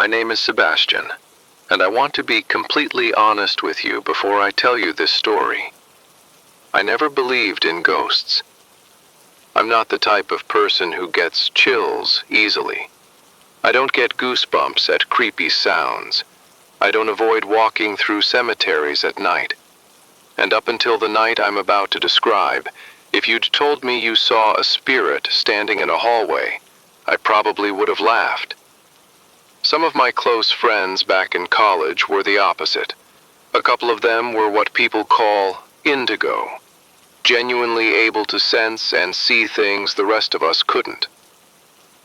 My name is Sebastian, and I want to be completely honest with you before I tell you this story. I never believed in ghosts. I'm not the type of person who gets chills easily. I don't get goosebumps at creepy sounds. I don't avoid walking through cemeteries at night. And up until the night I'm about to describe, if you'd told me you saw a spirit standing in a hallway, I probably would have laughed. Some of my close friends back in college were the opposite. A couple of them were what people call indigo, genuinely able to sense and see things the rest of us couldn't.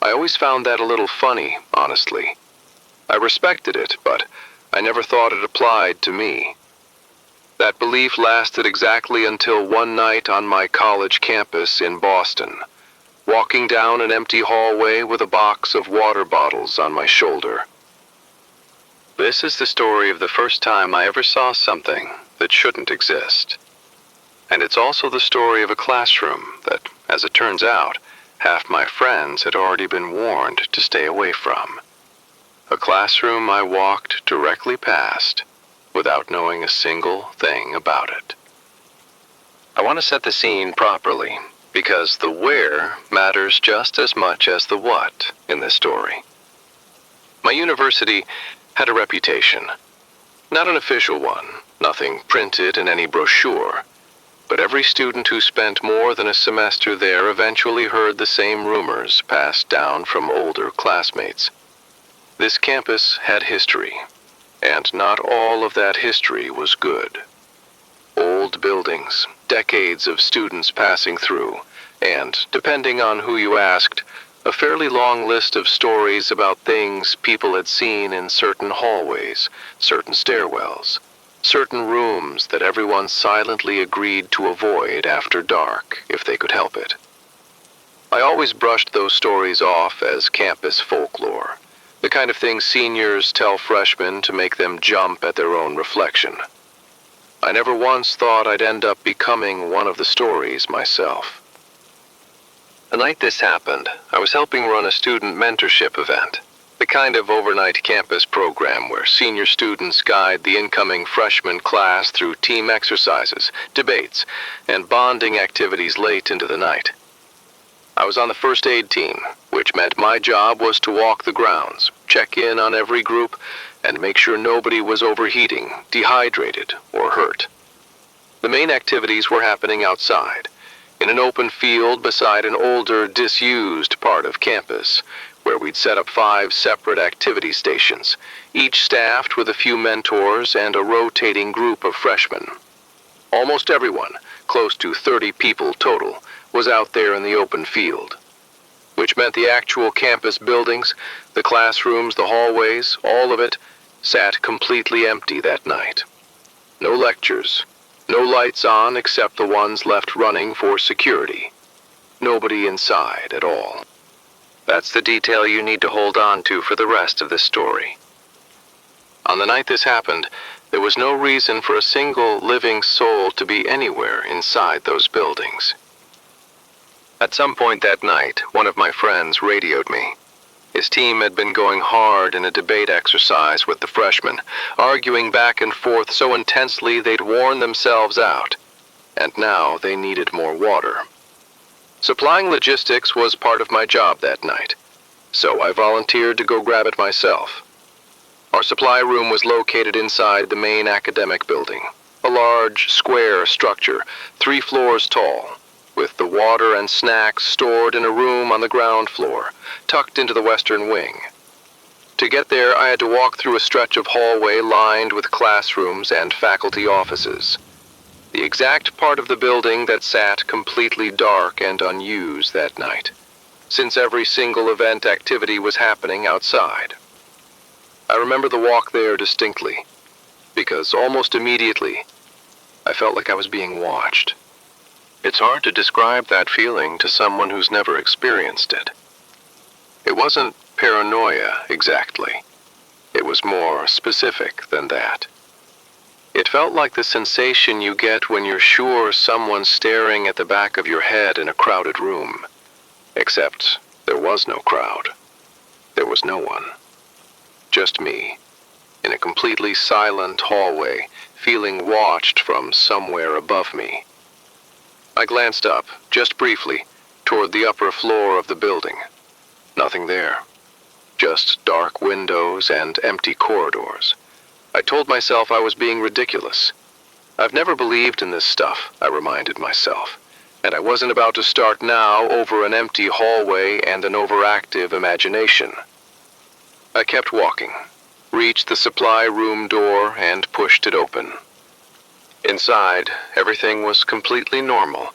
I always found that a little funny, honestly. I respected it, but I never thought it applied to me. That belief lasted exactly until one night on my college campus in Boston, walking down an empty hallway with a box of water bottles on my shoulder. This is the story of the first time I ever saw something that shouldn't exist. And it's also the story of a classroom that, as it turns out, half my friends had already been warned to stay away from. A classroom I walked directly past without knowing a single thing about it. I want to set the scene properly, because the where matters just as much as the what in this story. My university had a reputation. Not an official one, nothing printed in any brochure, but every student who spent more than a semester there eventually heard the same rumors passed down from older classmates. This campus had history, and not all of that history was good. Old buildings, decades of students passing through, and, depending on who you asked, a fairly long list of stories about things people had seen in certain hallways, certain stairwells, certain rooms that everyone silently agreed to avoid after dark if they could help it. I always brushed those stories off as campus folklore, the kind of thing seniors tell freshmen to make them jump at their own reflection. I never once thought I'd end up becoming one of the stories myself. The night this happened, I was helping run a student mentorship event, the kind of overnight campus program where senior students guide the incoming freshman class through team exercises, debates, and bonding activities late into the night. I was on the first aid team, which meant my job was to walk the grounds, check in on every group, and make sure nobody was overheating, dehydrated, or hurt. The main activities were happening outside, in an open field beside an older, disused part of campus, where we'd set up 5 separate activity stations, each staffed with a few mentors and a rotating group of freshmen. Almost everyone, close to 30 people total, was out there in the open field, which meant the actual campus buildings, the classrooms, the hallways, all of it, sat completely empty that night. No lectures, no lights on except the ones left running for security. Nobody inside at all. That's the detail you need to hold on to for the rest of this story. On the night this happened, there was no reason for a single living soul to be anywhere inside those buildings. At some point that night, one of my friends radioed me. His team had been going hard in a debate exercise with the freshmen, arguing back and forth so intensely they'd worn themselves out, and now they needed more water. Supplying logistics was part of my job that night, so I volunteered to go grab it myself. Our supply room was located inside the main academic building, a large, square structure, 3 floors tall, with the water and snacks stored in a room on the ground floor, tucked into the western wing. To get there, I had to walk through a stretch of hallway lined with classrooms and faculty offices, the exact part of the building that sat completely dark and unused that night, since every single event activity was happening outside. I remember the walk there distinctly, because almost immediately, I felt like I was being watched. It's hard to describe that feeling to someone who's never experienced it. It wasn't paranoia, exactly. It was more specific than that. It felt like the sensation you get when you're sure someone's staring at the back of your head in a crowded room. Except there was no crowd. There was no one. just me, in a completely silent hallway, feeling watched from somewhere above me. I glanced up, just briefly, toward the upper floor of the building. Nothing there. Just dark windows and empty corridors. I told myself I was being ridiculous. I've never believed in this stuff, I reminded myself, and I wasn't about to start now over an empty hallway and an overactive imagination. I kept walking, reached the supply room door, and pushed it open. Inside, everything was completely normal.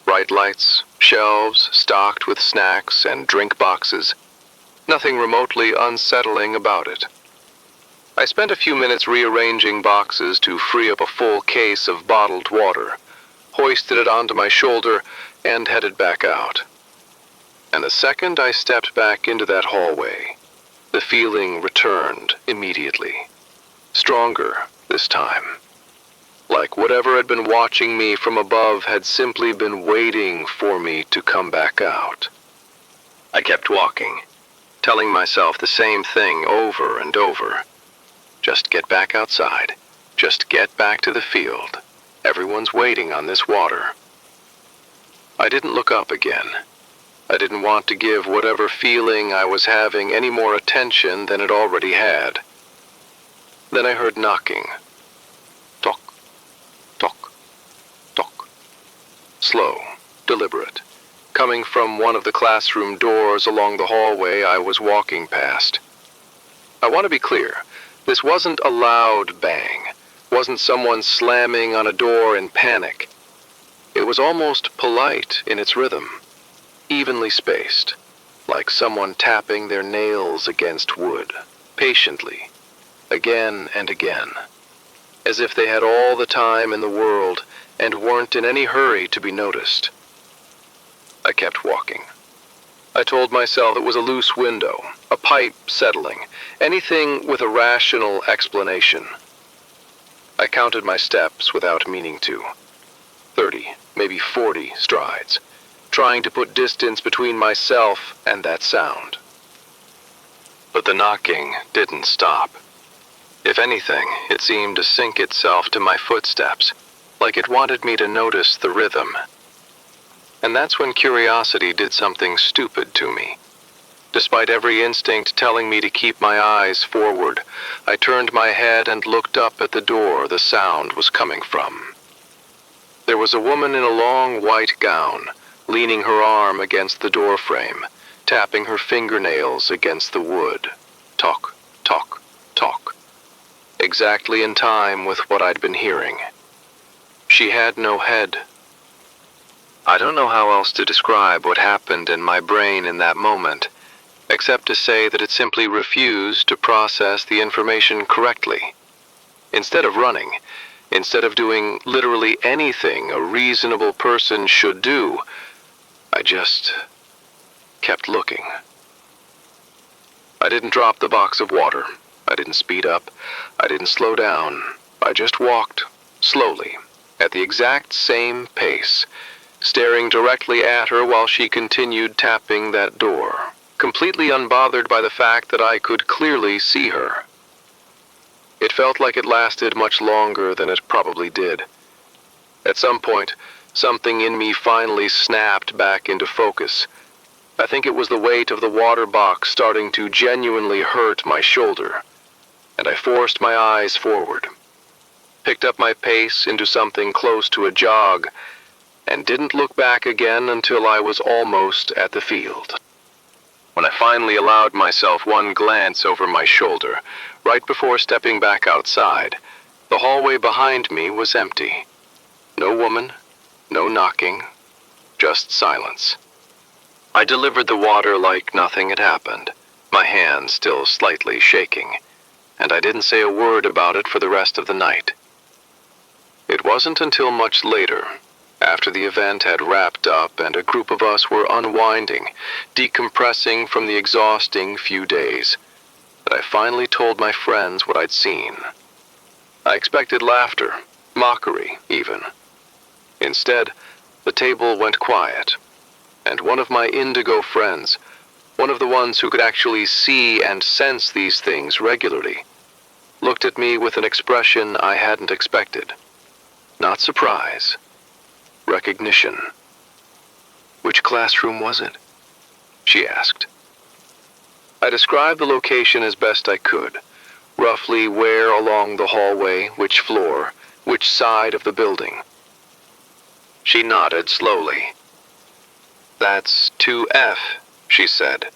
Bright lights, shelves stocked with snacks and drink boxes. Nothing remotely unsettling about it. I spent a few minutes rearranging boxes to free up a full case of bottled water, hoisted it onto my shoulder, and headed back out. And the second I stepped back into that hallway, the feeling returned immediately. Stronger this time. Like whatever had been watching me from above had simply been waiting for me to come back out. I kept walking, telling myself the same thing over and over. Just get back outside. Just get back to the field. Everyone's waiting on this water. I didn't look up again. I didn't want to give whatever feeling I was having any more attention than it already had. Then I heard knocking. Tock, tock, tock. Slow, deliberate, coming from one of the classroom doors along the hallway I was walking past. I want to be clear. This wasn't a loud bang, wasn't someone slamming on a door in panic. It was almost polite in its rhythm, evenly spaced, like someone tapping their nails against wood, patiently, again and again, as if they had all the time in the world and weren't in any hurry to be noticed. I kept walking. I told myself it was a loose window, a pipe settling, anything with a rational explanation. I counted my steps without meaning to. 30, maybe 40 strides, trying to put distance between myself and that sound. But the knocking didn't stop. If anything, it seemed to sink itself to my footsteps, like it wanted me to notice the rhythm. And that's when curiosity did something stupid to me. Despite every instinct telling me to keep my eyes forward, I turned my head and looked up at the door the sound was coming from. There was a woman in a long white gown, leaning her arm against the door frame, tapping her fingernails against the wood. Talk, talk, talk. Exactly in time with what I'd been hearing. She had no head. I don't know how else to describe what happened in my brain in that moment, except to say that it simply refused to process the information correctly. Instead of running, instead of doing literally anything a reasonable person should do, I just kept looking. I didn't drop the box of water. I didn't speed up. I didn't slow down. I just walked, slowly, at the exact same pace, staring directly at her while she continued tapping that door, completely unbothered by the fact that I could clearly see her. It felt like it lasted much longer than it probably did. At some point, something in me finally snapped back into focus. I think it was the weight of the water box starting to genuinely hurt my shoulder, and I forced my eyes forward, picked up my pace into something close to a jog, and didn't look back again until I was almost at the field. When I finally allowed myself one glance over my shoulder, right before stepping back outside, the hallway behind me was empty. No woman, no knocking, just silence. I delivered the water like nothing had happened, my hand still slightly shaking, and I didn't say a word about it for the rest of the night. It wasn't until much later, after the event had wrapped up and a group of us were unwinding, decompressing from the exhausting few days, that I finally told my friends what I'd seen. I expected laughter, mockery even. Instead, the table went quiet, and one of my indigo friends, one of the ones who could actually see and sense these things regularly, looked at me with an expression I hadn't expected. Not surprise, recognition. "Which classroom was it?" she asked. I described the location as best I could, roughly where along the hallway, which floor, which side of the building. She nodded slowly. "That's 2F, she said.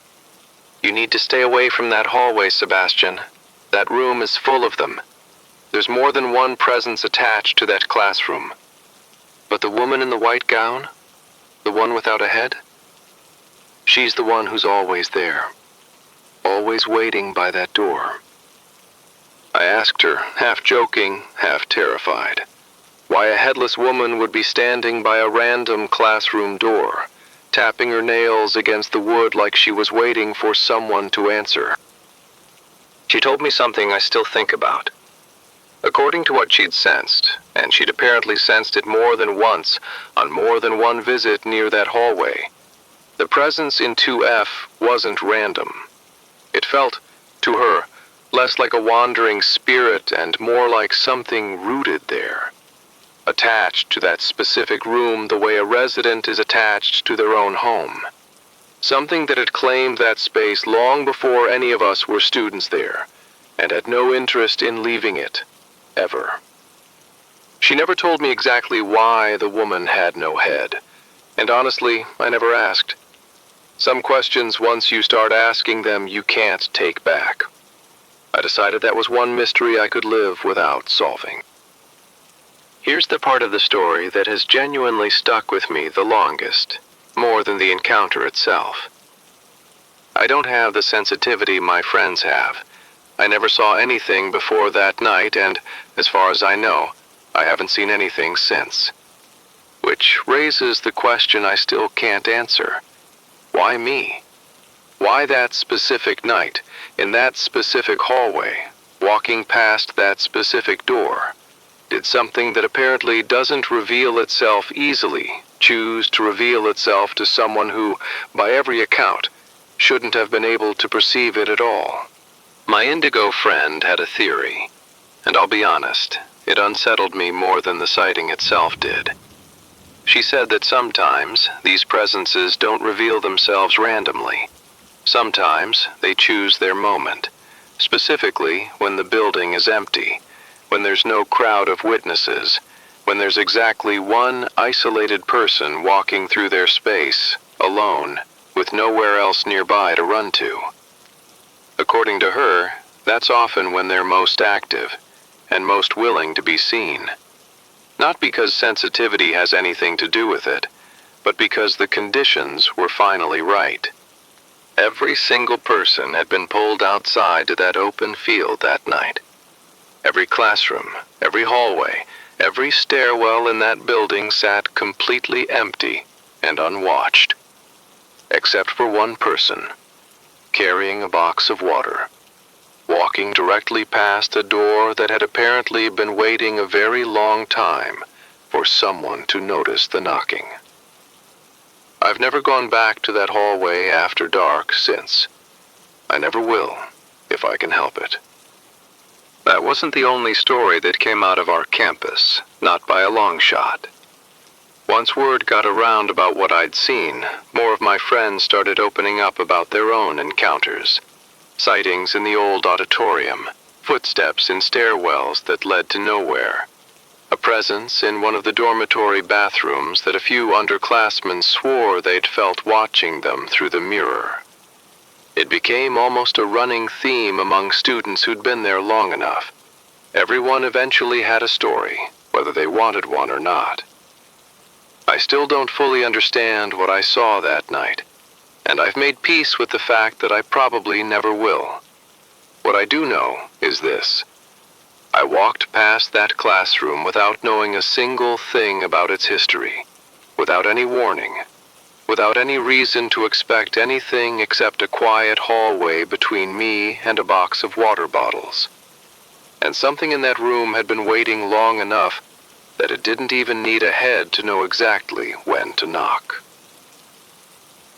"You need to stay away from that hallway, Sebastian. That room is full of them. There's more than one presence attached to that classroom." "But the woman in the white gown? The one without a head?" "She's the one who's always there. Always waiting by that door." I asked her, half joking, half terrified, why a headless woman would be standing by a random classroom door, tapping her nails against the wood like she was waiting for someone to answer. She told me something I still think about. According to what she'd sensed, and she'd apparently sensed it more than once on more than one visit near that hallway, the presence in 2F wasn't random. It felt, to her, less like a wandering spirit and more like something rooted there, attached to that specific room the way a resident is attached to their own home. Something that had claimed that space long before any of us were students there, and had no interest in leaving it, ever. She never told me exactly why the woman had no head, and honestly, I never asked. Some questions, once you start asking them, you can't take back. I decided that was one mystery I could live without solving. Here's the part of the story that has genuinely stuck with me the longest, more than the encounter itself. I don't have the sensitivity my friends have. I never saw anything before that night, and, as far as I know, I haven't seen anything since. Which raises the question I still can't answer. Why me? Why that specific night, in that specific hallway, walking past that specific door? Did something that apparently doesn't reveal itself easily choose to reveal itself to someone who, by every account, shouldn't have been able to perceive it at all? My indigo friend had a theory, and I'll be honest, it unsettled me more than the sighting itself did. She said that sometimes these presences don't reveal themselves randomly. Sometimes they choose their moment, specifically when the building is empty, when there's no crowd of witnesses, when there's exactly one isolated person walking through their space, alone, with nowhere else nearby to run to. According to her, that's often when they're most active and most willing to be seen. Not because sensitivity has anything to do with it, but because the conditions were finally right. Every single person had been pulled outside to that open field that night. Every classroom, every hallway, every stairwell in that building sat completely empty and unwatched. Except for one person, carrying a box of water, walking directly past a door that had apparently been waiting a very long time for someone to notice the knocking. I've never gone back to that hallway after dark since. I never will, if I can help it. That wasn't the only story that came out of our campus, not by a long shot. Once word got around about what I'd seen, more of my friends started opening up about their own encounters. Sightings in the old auditorium, footsteps in stairwells that led to nowhere, a presence in one of the dormitory bathrooms that a few underclassmen swore they'd felt watching them through the mirror. It became almost a running theme among students who'd been there long enough. Everyone eventually had a story, whether they wanted one or not. I still don't fully understand what I saw that night, and I've made peace with the fact that I probably never will. What I do know is this. I walked past that classroom without knowing a single thing about its history, without any warning, without any reason to expect anything except a quiet hallway between me and a box of water bottles. And something in that room had been waiting long enough that it didn't even need a head to know exactly when to knock.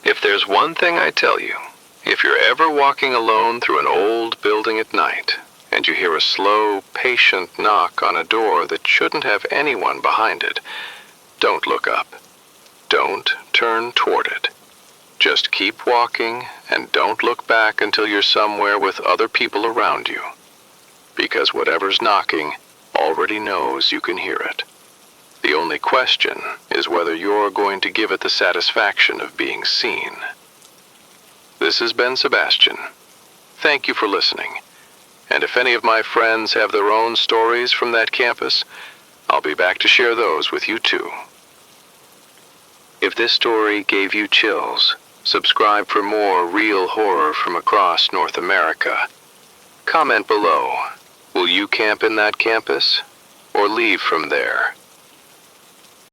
If there's one thing I tell you, If you're ever walking alone through an old building at night, and you hear a slow, patient knock on a door that shouldn't have anyone behind it, don't look up. Don't turn toward it. Just keep walking and don't look back until you're somewhere with other people around you. Because whatever's knocking already knows you can hear it. The only question is whether you're going to give it the satisfaction of being seen. This has been Sebastian. Thank you for listening. And if any of my friends have their own stories from that campus, I'll be back to share those with you too. If this story gave you chills, subscribe for more real horror from across North America. Comment below. Will you camp in that campus or leave from there?